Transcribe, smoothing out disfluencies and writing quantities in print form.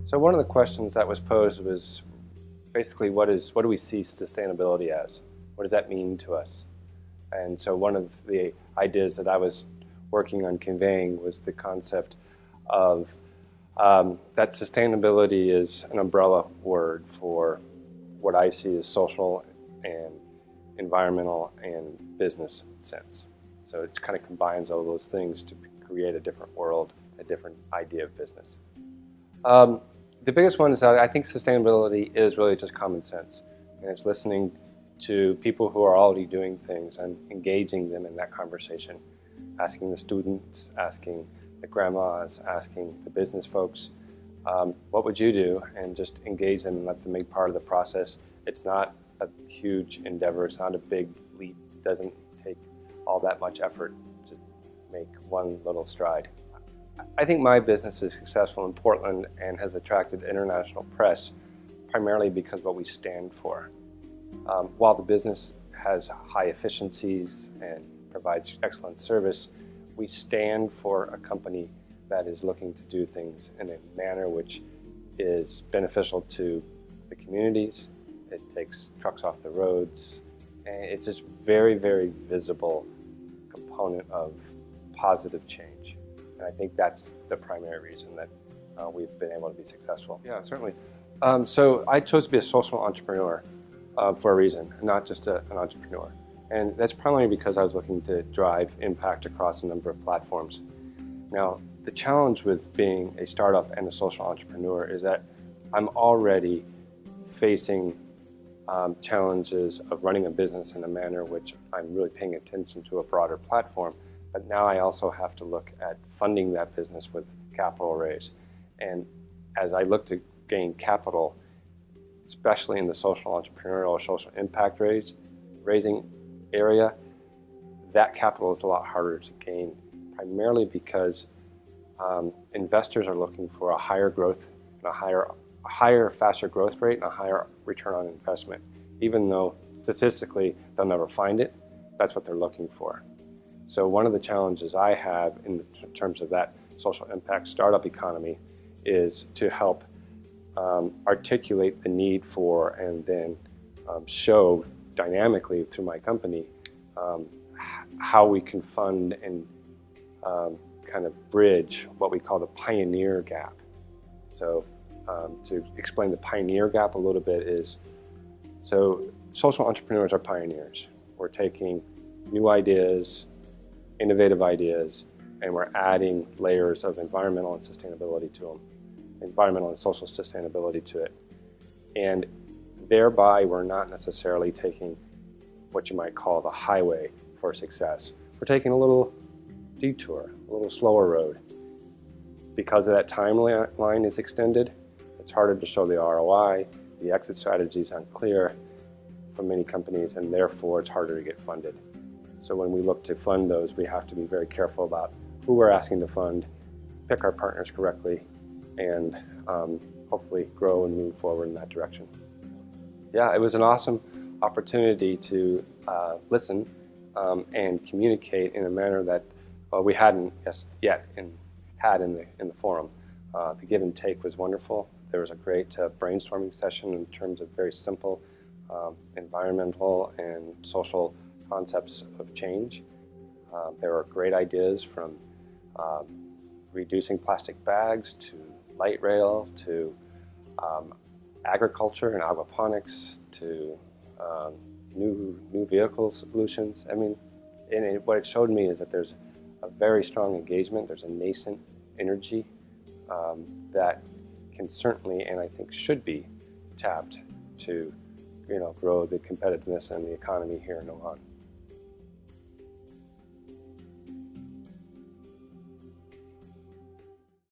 So one of the questions that was posed was basically what do we see sustainability as? What does that mean to us? And so one of the ideas that I was working on conveying was the concept of that sustainability is an umbrella word for what I see as social and environmental and business sense. So it kind of combines all those things to create a different world, a different idea of business. The biggest one is that I think sustainability is really just common sense, and it's listening to people who are already doing things and engaging them in that conversation, asking the students, asking the grandmas, asking the business folks, what would you do, and just engage them and let them make part of the process. It's not a huge endeavor, it's not a big leap, it doesn't take all that much effort to make one little stride. I think my business is successful in Portland and has attracted international press primarily because of what we stand for. While the business has high efficiencies and provides excellent service, we stand for a company that is looking to do things in a manner which is beneficial to the communities. It takes trucks off the roads, and it's just very, very visible component of positive change. And I think that's the primary reason that we've been able to be successful. Yeah, certainly. So I chose to be a social entrepreneur for a reason, not just an entrepreneur. And that's primarily because I was looking to drive impact across a number of platforms. Now, the challenge with being a startup and a social entrepreneur is that I'm already facing challenges of running a business in a manner which I'm really paying attention to a broader platform. But now I also have to look at funding that business with capital raise. And as I look to gain capital, especially in the social entrepreneurial or social impact raising area, that capital is a lot harder to gain, primarily because investors are looking for a higher growth and a higher, faster growth rate and a higher return on investment. Even though statistically they'll never find it, that's what they're looking for. So one of the challenges I have in terms of that social impact startup economy is to help articulate the need for and then show dynamically through my company how we can fund and kind of bridge what we call the pioneer gap. So to explain the pioneer gap a little bit is, so social entrepreneurs are pioneers. We're taking new ideas, innovative ideas, and we're adding layers of environmental and sustainability to them, environmental and social sustainability to it. And thereby, we're not necessarily taking what you might call the highway for success. We're taking a little detour, a little slower road. Because of that timeline is extended, it's harder to show the ROI, the exit strategy is unclear for many companies, and therefore it's harder to get funded. So when we look to fund those, we have to be very careful about who we're asking to fund, pick our partners correctly, and hopefully grow and move forward in that direction. Yeah, it was an awesome opportunity to listen and communicate in a manner that we hadn't yet had in the forum. The give and take was wonderful. There was a great brainstorming session in terms of very simple environmental and social concepts of change. There were great ideas from reducing plastic bags to light rail to agriculture and aquaponics to new vehicle solutions. I mean, what it showed me is that there's a very strong engagement. There's a nascent energy that can certainly, and I think should be, tapped to grow the competitiveness and the economy here in Oman.